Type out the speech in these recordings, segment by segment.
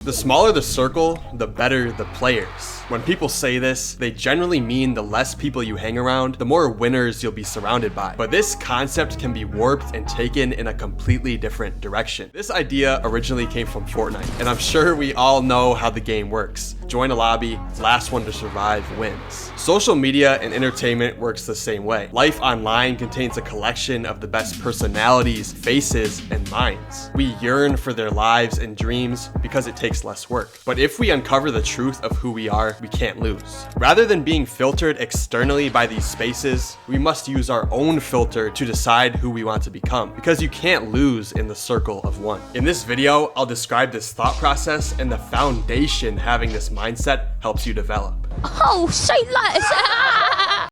The smaller the circle, the better the players. When people say this, they generally mean the less people you hang around, the more winners you'll be surrounded by. But this concept can be warped and taken in a completely different direction. This idea originally came from Fortnite, and I'm sure we all know how the game works. Join a lobby, last one to survive wins. Social media and entertainment works the same way. Life online contains a collection of the best personalities, faces, and minds. We yearn for their lives and dreams because it takes less work. But if we uncover the truth of who we are, we can't lose. Rather than being filtered externally by these spaces, we must use our own filter to decide who we want to become, because you can't lose in the circle of one. In this video, I'll describe this thought process and the foundation having this mindset helps you develop. Oh, say less.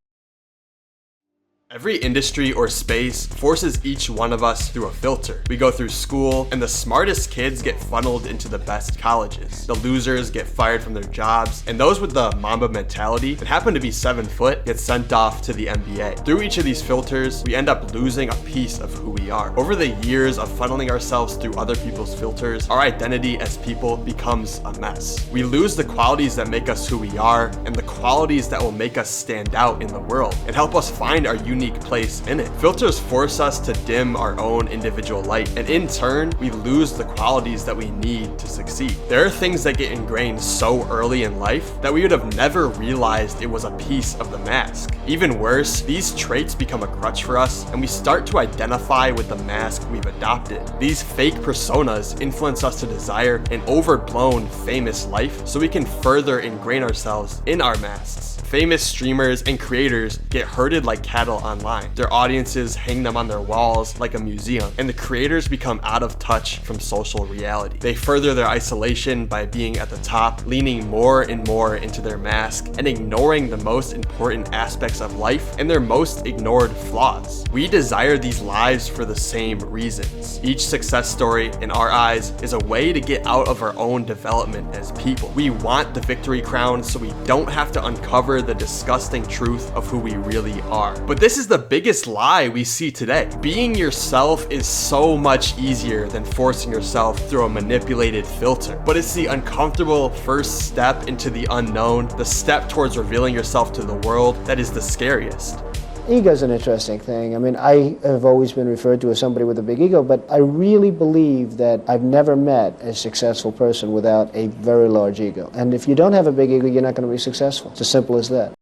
Every industry or space forces each one of us through a filter. We go through school, and the smartest kids get funneled into the best colleges. The losers get fired from their jobs, and those with the Mamba mentality that happen to be 7 foot get sent off to the NBA. Through each of these filters, we end up losing a piece of who we are. Over the years of funneling ourselves through other people's filters, our identity as people becomes a mess. We lose the qualities that make us who we are, and the qualities that will make us stand out in the world and help us find our unique place in it. Filters force us to dim our own individual light, and in turn, we lose the qualities that we need to succeed. There are things that get ingrained so early in life that we would have never realized it was a piece of the mask. Even worse, these traits become a crutch for us, and we start to identify with the mask we've adopted. These fake personas influence us to desire an overblown, famous life so we can further ingrain ourselves in our masks. Famous streamers and creators get herded like cattle online. Their audiences hang them on their walls like a museum, and the creators become out of touch from social reality. They further their isolation by being at the top, leaning more and more into their mask, and ignoring the most important aspects of life and their most ignored flaws. We desire these lives for the same reasons. Each success story, in our eyes, is a way to get out of our own development as people. We want the victory crown so we don't have to uncover the disgusting truth of who we really are. But this is the biggest lie we see today. Being yourself is so much easier than forcing yourself through a manipulated filter. But it's the uncomfortable first step into the unknown, the step towards revealing yourself to the world, that is the scariest. Ego is an interesting thing. I mean, I have always been referred to as somebody with a big ego, but I really believe that I've never met a successful person without a very large ego. And if you don't have a big ego, you're not going to be successful. It's as simple as that.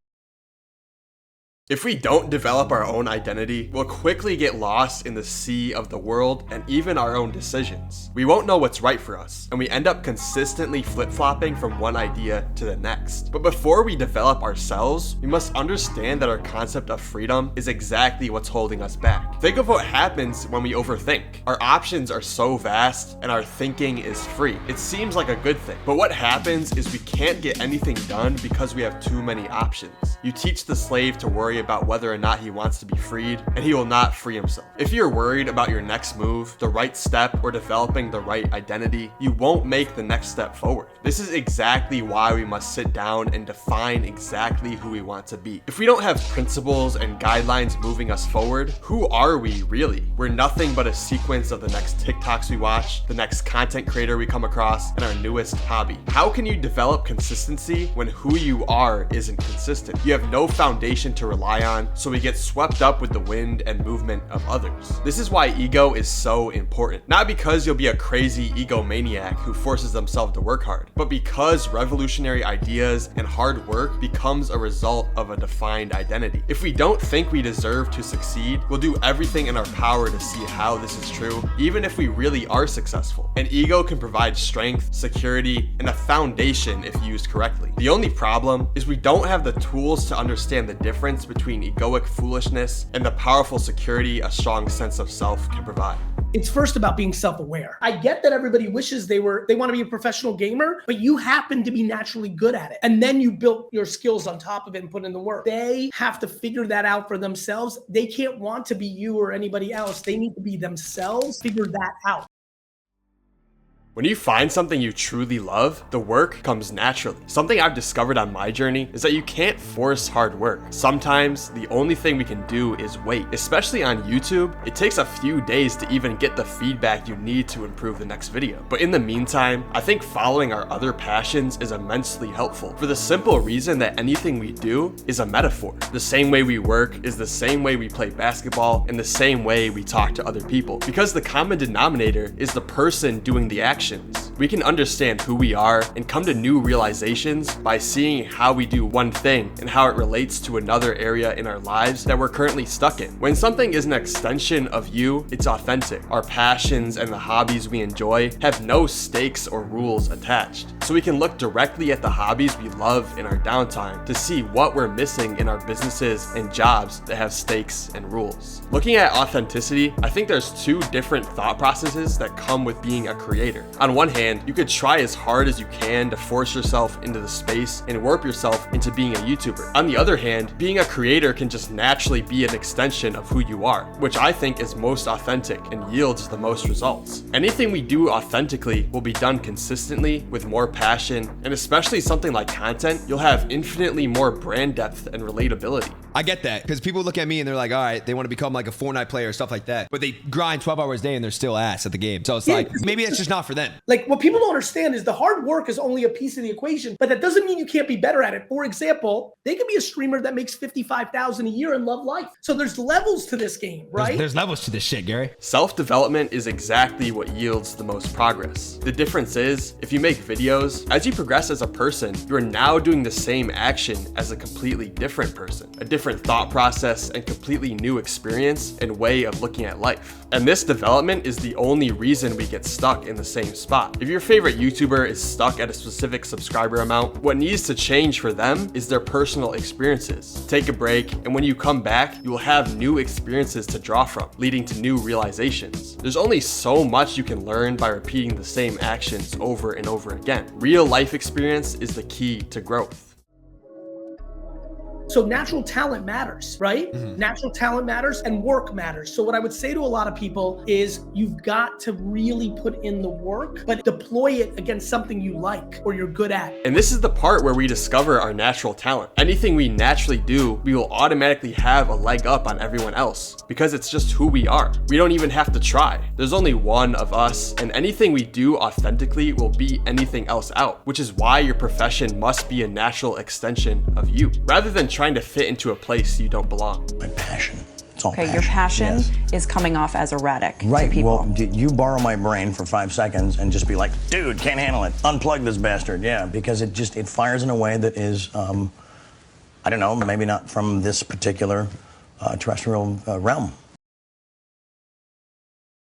If we don't develop our own identity, we'll quickly get lost in the sea of the world and even our own decisions. We won't know what's right for us, and we end up consistently flip-flopping from one idea to the next. But before we develop ourselves, we must understand that our concept of freedom is exactly what's holding us back. Think of what happens when we overthink. Our options are so vast, and our thinking is free. It seems like a good thing, but what happens is we can't get anything done because we have too many options. You teach the slave to worry about whether or not he wants to be freed, and he will not free himself. If you're worried about your next move, the right step, or developing the right identity, you won't make the next step forward. This is exactly why we must sit down and define exactly who we want to be. If we don't have principles and guidelines moving us forward, who are we really? We're nothing but a sequence of the next TikToks we watch, the next content creator we come across, and our newest hobby. How can you develop consistency when who you are isn't consistent? You have no foundation to rely on, so we get swept up with the wind and movement of others. This is why ego is so important. Not because you'll be a crazy egomaniac who forces themselves to work hard, but because revolutionary ideas and hard work becomes a result of a defined identity. If we don't think we deserve to succeed, we'll do everything in our power to see how this is true, even if we really are successful. An ego can provide strength, security, and a foundation if used correctly. The only problem is we don't have the tools to understand the difference between egoic foolishness and the powerful security a strong sense of self can provide. It's first about being self-aware. I get that everybody wishes they want to be a professional gamer, but you happen to be naturally good at it. And then you built your skills on top of it and put in the work. They have to figure that out for themselves. They can't want to be you or anybody else. They need to be themselves, figure that out. When you find something you truly love, the work comes naturally. Something I've discovered on my journey is that you can't force hard work. Sometimes the only thing we can do is wait. Especially on YouTube, it takes a few days to even get the feedback you need to improve the next video. But in the meantime, I think following our other passions is immensely helpful for the simple reason that anything we do is a metaphor. The same way we work is the same way we play basketball and the same way we talk to other people. Because the common denominator is the person doing the actions. We can understand who we are and come to new realizations by seeing how we do one thing and how it relates to another area in our lives that we're currently stuck in. When something is an extension of you, it's authentic. Our passions and the hobbies we enjoy have no stakes or rules attached. So we can look directly at the hobbies we love in our downtime to see what we're missing in our businesses and jobs that have stakes and rules. Looking at authenticity, I think there's two different thought processes that come with being a creator. On one hand, you could try as hard as you can to force yourself into the space and warp yourself into being a YouTuber. On the other hand, being a creator can just naturally be an extension of who you are, which I think is most authentic and yields the most results. Anything we do authentically will be done consistently with more passion, and especially something like content, you'll have infinitely more brand depth and relatability. I get that, because people look at me and they're like, all right, they want to become like a Fortnite player or stuff like that, but they grind 12 hours a day and they're still ass at the game. So it's like, maybe it's just not for them. Like, what people don't understand is the hard work is only a piece of the equation, but that doesn't mean you can't be better at it. For example, they could be a streamer that makes $55,000 a year and love life. So there's levels to this game, right? There's levels to this shit, Gary. Self-development is exactly what yields the most progress. The difference is, if you make videos, as you progress as a person, you're now doing the same action as a completely different person, a different thought process and completely new experience and way of looking at life. And this development is the only reason we get stuck in the same spot. If your favorite YouTuber is stuck at a specific subscriber amount, what needs to change for them is their personal experiences. Take a break, and when you come back, you will have new experiences to draw from, leading to new realizations. There's only so much you can learn by repeating the same actions over and over again. Real life experience is the key to growth. So natural talent matters, right? Natural talent matters and work matters. So what I would say to a lot of people is you've got to really put in the work, but deploy it against something you like or you're good at. And this is the part where we discover our natural talent. Anything we naturally do, we will automatically have a leg up on everyone else because it's just who we are. We don't even have to try. There's only one of us, and anything we do authentically will beat anything else out, which is why your profession must be a natural extension of you, rather than trying to fit into a place you don't belong. My passion. It's all Okay, your passion is coming off as erratic to people. Well, you borrow my brain for 5 seconds and just be like, dude, can't handle it. Unplug this bastard. Yeah, because it fires in a way that is, I don't know, maybe not from this particular terrestrial realm.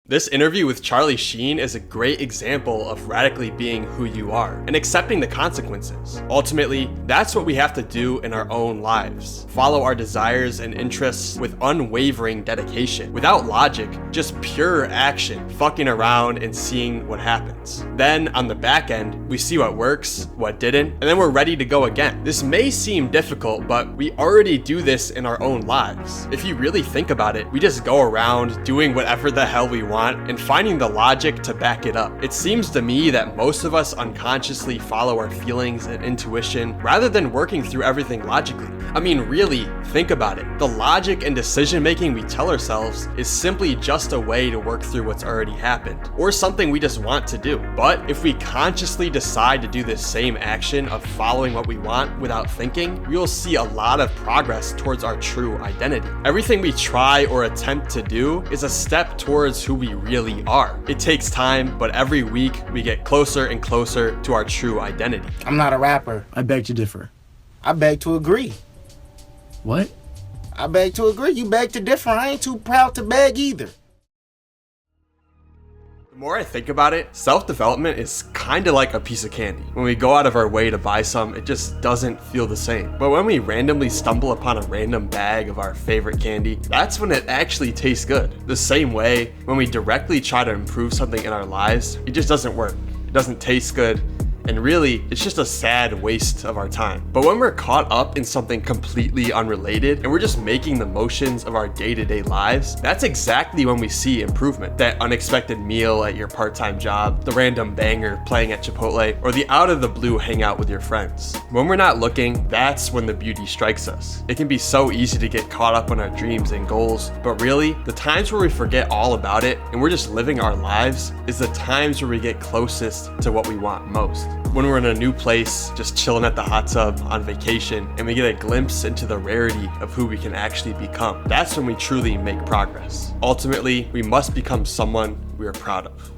This interview with Charlie Sheen is a great example of radically being who you are and accepting the consequences. Ultimately, that's what we have to do in our own lives. Follow our desires and interests with unwavering dedication, without logic, just pure action, fucking around and seeing what happens. Then, on the back end, we see what works, what didn't, and then we're ready to go again. This may seem difficult, but we already do this in our own lives. If you really think about it, we just go around doing whatever the hell we want and finding the logic to back it up. It seems to me that most of us unconsciously follow our feelings and intuition rather than working through everything logically. I mean, really, think about it. The logic and decision making we tell ourselves is simply just a way to work through what's already happened, or something we just want to do. But if we consciously decide to do this same action of following what we want without thinking, we will see a lot of progress towards our true identity. Everything we try or attempt to do is a step towards who we really are. It takes time, but every week we get closer and closer to our true identity. I'm not a rapper. I beg to differ. I beg to agree. What? I beg to agree. You beg to differ. I ain't too proud to beg either. The more I think about it, self-development is kind of like a piece of candy. When we go out of our way to buy some, it just doesn't feel the same. But when we randomly stumble upon a random bag of our favorite candy, that's when it actually tastes good. The same way, when we directly try to improve something in our lives, it just doesn't work. It doesn't taste good, And really, it's just a sad waste of our time. But when we're caught up in something completely unrelated and we're just making the motions of our day-to-day lives, that's exactly when we see improvement. That unexpected meal at your part-time job, the random banger playing at Chipotle, or the out-of-the-blue hangout with your friends. When we're not looking, that's when the beauty strikes us. It can be so easy to get caught up on our dreams and goals, but really, the times where we forget all about it and we're just living our lives is the times where we get closest to what we want most. When we're in a new place, just chilling at the hot tub on vacation, and we get a glimpse into the rarity of who we can actually become, that's when we truly make progress. Ultimately, we must become someone we are proud of.